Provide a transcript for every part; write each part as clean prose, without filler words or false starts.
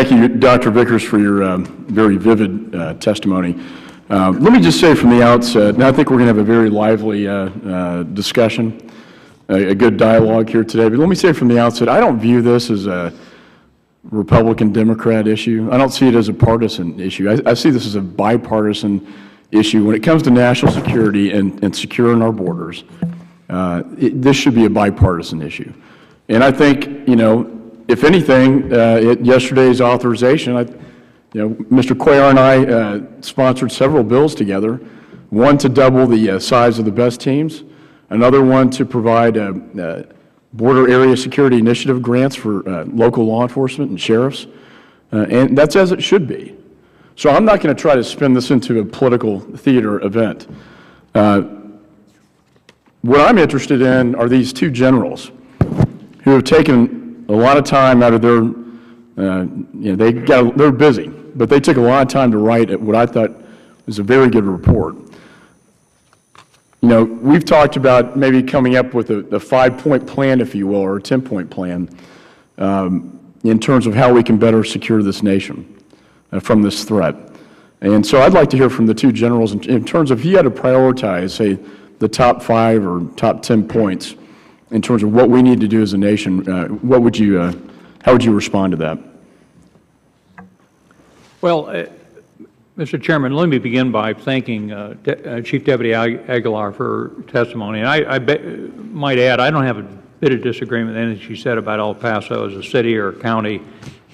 thank you, Dr. Vickers, for your very vivid testimony. Let me just say from the outset, and I think we're going to have a very lively discussion, a good dialogue here today, but let me say from the outset, I don't view this as a Republican-Democrat issue. I don't see it as a partisan issue. I see this as a bipartisan issue. When it comes to national security and securing our borders, this should be a bipartisan issue. And I think, you know, if anything, at yesterday's authorization, Mr. Cuellar and I sponsored several bills together, one to double the size of the best teams, another one to provide border area security initiative grants for local law enforcement and sheriffs, and that's as it should be. So I'm not going to try to spin this into a political theater event. What I'm interested in are these two generals who have taken a lot of time out of their, they're busy, but they took a lot of time to write what I thought was a very good report. You know, we've talked about maybe coming up with a 5-point plan, if you will, or a 10-point plan in terms of how we can better secure this nation from this threat. And so I'd like to hear from the two generals in terms of if you had to prioritize, say, the top 5 or top 10 points in terms of what we need to do as a nation, what would you, how would you respond to that? Well, Mr. Chairman, let me begin by thanking Chief Deputy Aguilar for her testimony. And I might add, I don't have a bit of disagreement with anything she said about El Paso as a city or a county.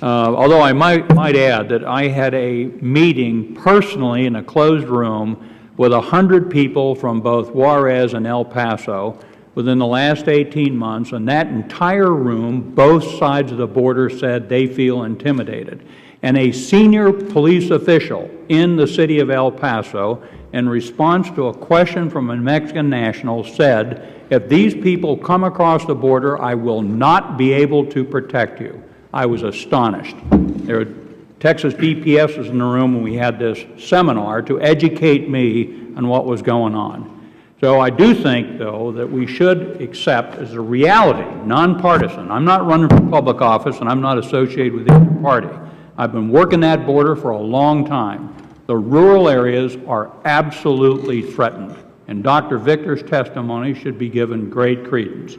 Although I might add that I had a meeting personally in a closed room with 100 people from both Juarez and El Paso within the last 18 months, and that entire room, both sides of the border said they feel intimidated. And a senior police official in the city of El Paso, in response to a question from a Mexican national, said, if these people come across the border, I will not be able to protect you. I was astonished. There were Texas DPS was in the room when we had this seminar to educate me on what was going on. So I do think, though, that we should accept as a reality, nonpartisan. I'm not running for public office, and I'm not associated with either party. I've been working that border for a long time. The rural areas are absolutely threatened, and Dr. Victor's testimony should be given great credence.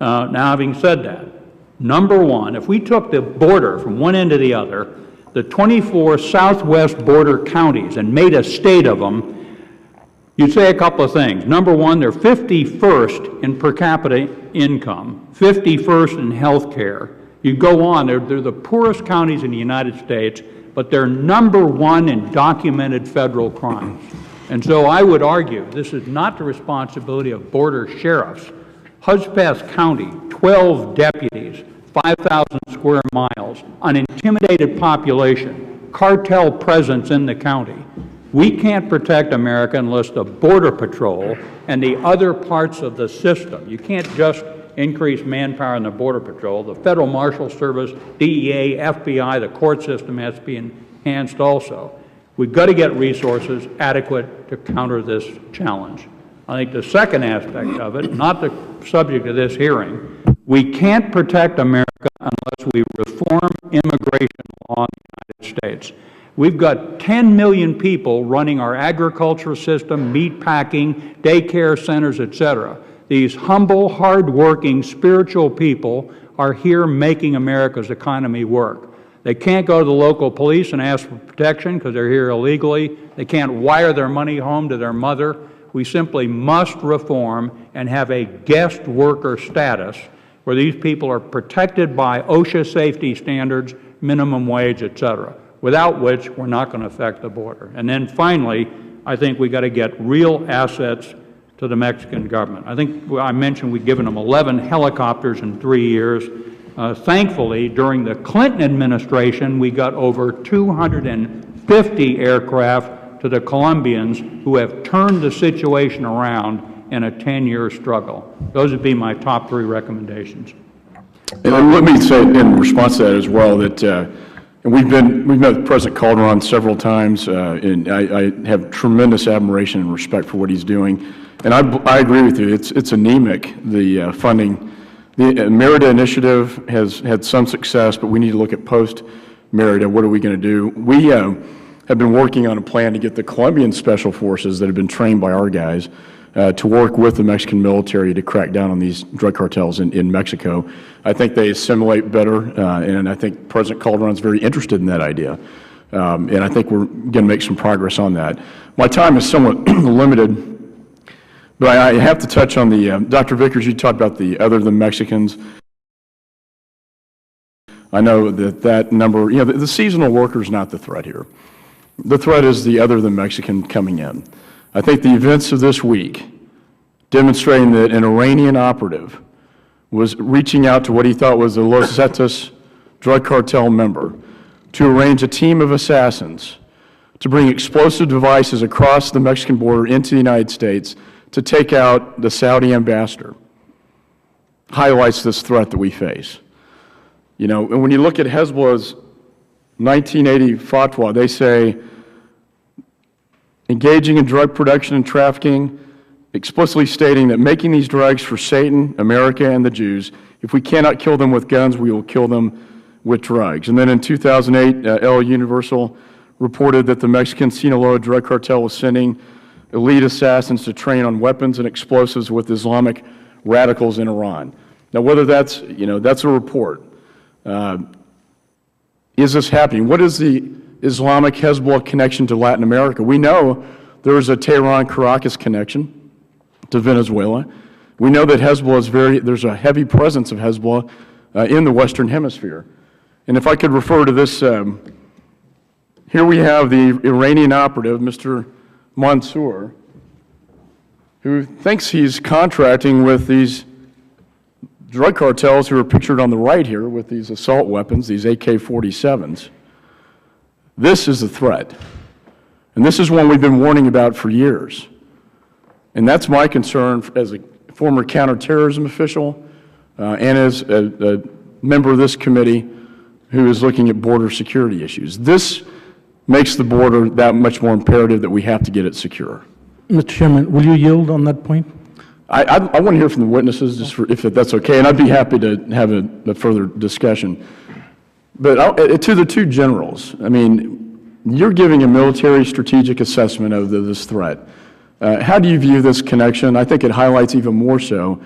Now, having said that, number one, if we took the border from one end to the other, the 24 southwest border counties, and made a state of them, you'd say a couple of things. Number one, they're 51st in per capita income, 51st in health care. You go on, they're the poorest counties in the United States, but they're number one in documented federal crimes. And so I would argue this is not the responsibility of border sheriffs. Hudspeth County, 12 deputies, 5,000 square miles, an intimidated population, cartel presence in the county. We can't protect America unless the Border Patrol and the other parts of the system, you can't just increase manpower in the Border Patrol. The Federal Marshal Service, DEA, FBI, the court system has to be enhanced also. We've got to get resources adequate to counter this challenge. I think the second aspect of it, not the subject of this hearing, we can't protect America unless we reform immigration law in the United States. We've got 10 million people running our agriculture system, meat packing, daycare centers, etc. These humble, hard-working, spiritual people are here making America's economy work. They can't go to the local police and ask for protection because they're here illegally. They can't wire their money home to their mother. We simply must reform and have a guest worker status where these people are protected by OSHA safety standards, minimum wage, etc., without which we're not going to affect the border. And then finally, I think we've got to get real assets to the Mexican government. I think I mentioned we've given them 11 helicopters in 3 years. Thankfully, during the Clinton administration, we got over 250 aircraft to the Colombians who have turned the situation around in a 10-year struggle. Those would be my top 3 recommendations. And let me say in response to that as well that we've met with President Calderon several times, and I have tremendous admiration and respect for what he's doing. And I agree with you. It's anemic, the funding. The Merida initiative has had some success, but we need to look at post Merida, what are we going to do? We have been working on a plan to get the Colombian special forces that have been trained by our guys to work with the Mexican military to crack down on these drug cartels in Mexico. I think they assimilate better, and I think President Calderon's very interested in that idea. And I think we're going to make some progress on that. My time is somewhat limited, but I have to touch on the, Dr. Vickers, you talked about the other than Mexicans. I know that number, the seasonal worker is not the threat here. The threat is the other than Mexican coming in. I think the events of this week demonstrating that an Iranian operative was reaching out to what he thought was a Los Zetas drug cartel member to arrange a team of assassins to bring explosive devices across the Mexican border into the United States to take out the Saudi ambassador highlights this threat that we face. And when you look at Hezbollah's 1980 fatwa, they say, engaging in drug production and trafficking, explicitly stating that making these drugs for Satan, America, and the Jews, if we cannot kill them with guns, we will kill them with drugs. And then in 2008, El Universal reported that the Mexican Sinaloa drug cartel was sending elite assassins to train on weapons and explosives with Islamic radicals in Iran. Now, whether that's, that's a report. Is this happening? What is the Islamic Hezbollah connection to Latin America? We know there is a Tehran-Caracas connection to Venezuela. We know that Hezbollah is there's a heavy presence of Hezbollah in the Western Hemisphere. And if I could refer to this, here we have the Iranian operative, Mr. Mansour, who thinks he's contracting with these drug cartels who are pictured on the right here with these assault weapons, these AK-47s. This is a threat. And this is one we've been warning about for years. And that's my concern as a former counterterrorism official and as a member of this committee who is looking at border security issues. This makes the border that much more imperative that we have to get it secure. Mr. Chairman, will you yield on that point? I want to hear from the witnesses, just if that's okay, and I'd be happy to have a further discussion. But to the two generals, I mean, you're giving a military strategic assessment of this threat. How do you view this connection? I think it highlights even more so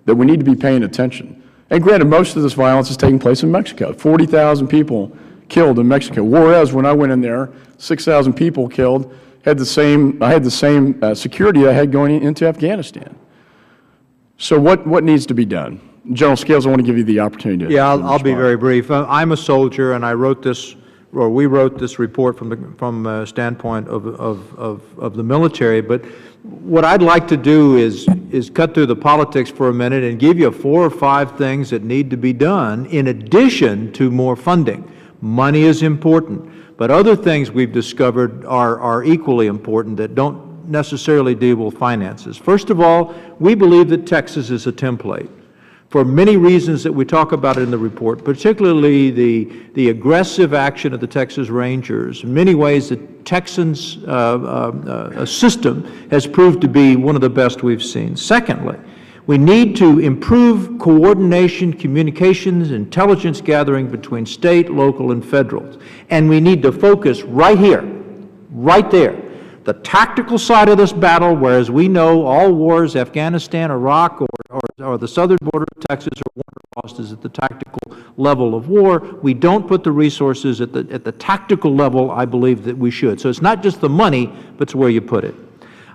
that we need to be paying attention. And granted, most of this violence is taking place in Mexico. 40,000 people killed in Mexico, whereas when I went in there, 6,000 people killed, I had the same security I had going into Afghanistan. So what needs to be done? General Scales, I want to give you the opportunity to I'll be very brief. I'm a soldier, and I wrote this, or we wrote this report from a standpoint of the military. But what I'd like to do is cut through the politics for a minute and give you 4 or 5 things that need to be done in addition to more funding. Money is important, but other things we've discovered are equally important that don't necessarily deal with finances. First of all, we believe that Texas is a template for many reasons that we talk about in the report, particularly the aggressive action of the Texas Rangers. In many ways, the Texans' system has proved to be one of the best we've seen. Secondly, we need to improve coordination, communications, intelligence gathering between state, local, and federal. And we need to focus right here, right there, the tactical side of this battle, whereas we know all wars, Afghanistan, Iraq, or the southern border of Texas are won or lost is at the tactical level of war. We don't put the resources at the tactical level I believe that we should. So it's not just the money, but it's where you put it.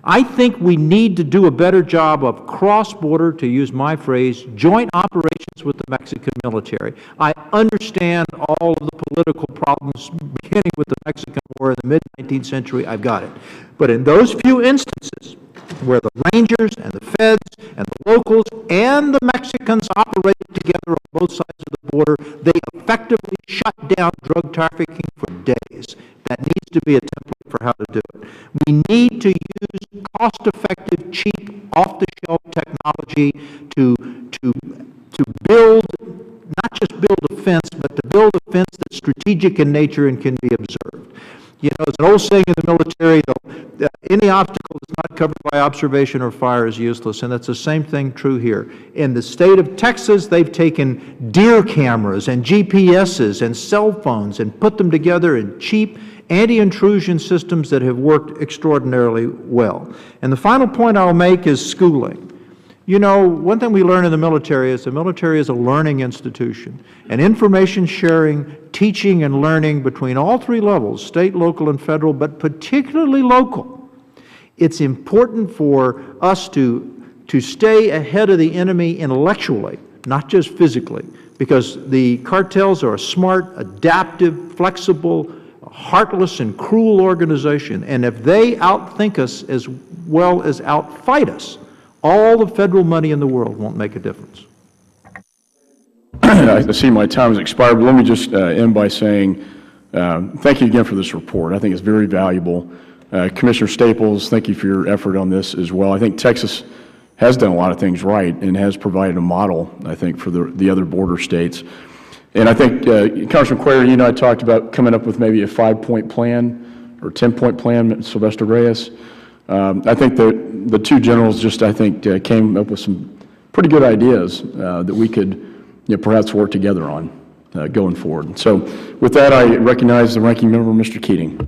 I think we need to do a better job of cross-border, to use my phrase, joint operations with the Mexican military. I understand all of the political problems beginning with the Mexican War in the mid-19th century. I've got it. But in those few instances where the Rangers and the Feds and the locals and the Mexicans operated together on both sides of the border, they effectively shut down drug trafficking for days. That needs to be a template for how to do it. We need to use cost-effective, cheap, off-the-shelf technology to build, not just build a fence, but to build a fence that's strategic in nature and can be observed. You know, there's an old saying in the military, any obstacle that's not covered by observation or fire is useless, and that's the same thing true here. In the state of Texas, they've taken deer cameras and GPSs and cell phones and put them together in cheap anti-intrusion systems that have worked extraordinarily well. And the final point I'll make is schooling. You know, one thing we learn in the military is a learning institution, and information sharing, teaching, and learning between all three levels, state, local, and federal, but particularly local. It's important for us to stay ahead of the enemy intellectually, not just physically, because the cartels are a smart, adaptive, flexible, heartless, and cruel organization, and if they outthink us as well as outfight us, all the federal money in the world won't make a difference. I see my time has expired, but let me just end by saying thank you again for this report. I think it's very valuable. Commissioner Staples, thank you for your effort on this as well. I think Texas has done a lot of things right and has provided a model, I think, for the other border states. And I think, Congressman Cuellar, you and I talked about coming up with maybe a 5-point plan or 10-point plan, Sylvester Reyes. I think the two generals just, I think, came up with some pretty good ideas that we could perhaps work together on going forward. So with that, I recognize the ranking member, Mr. Keating.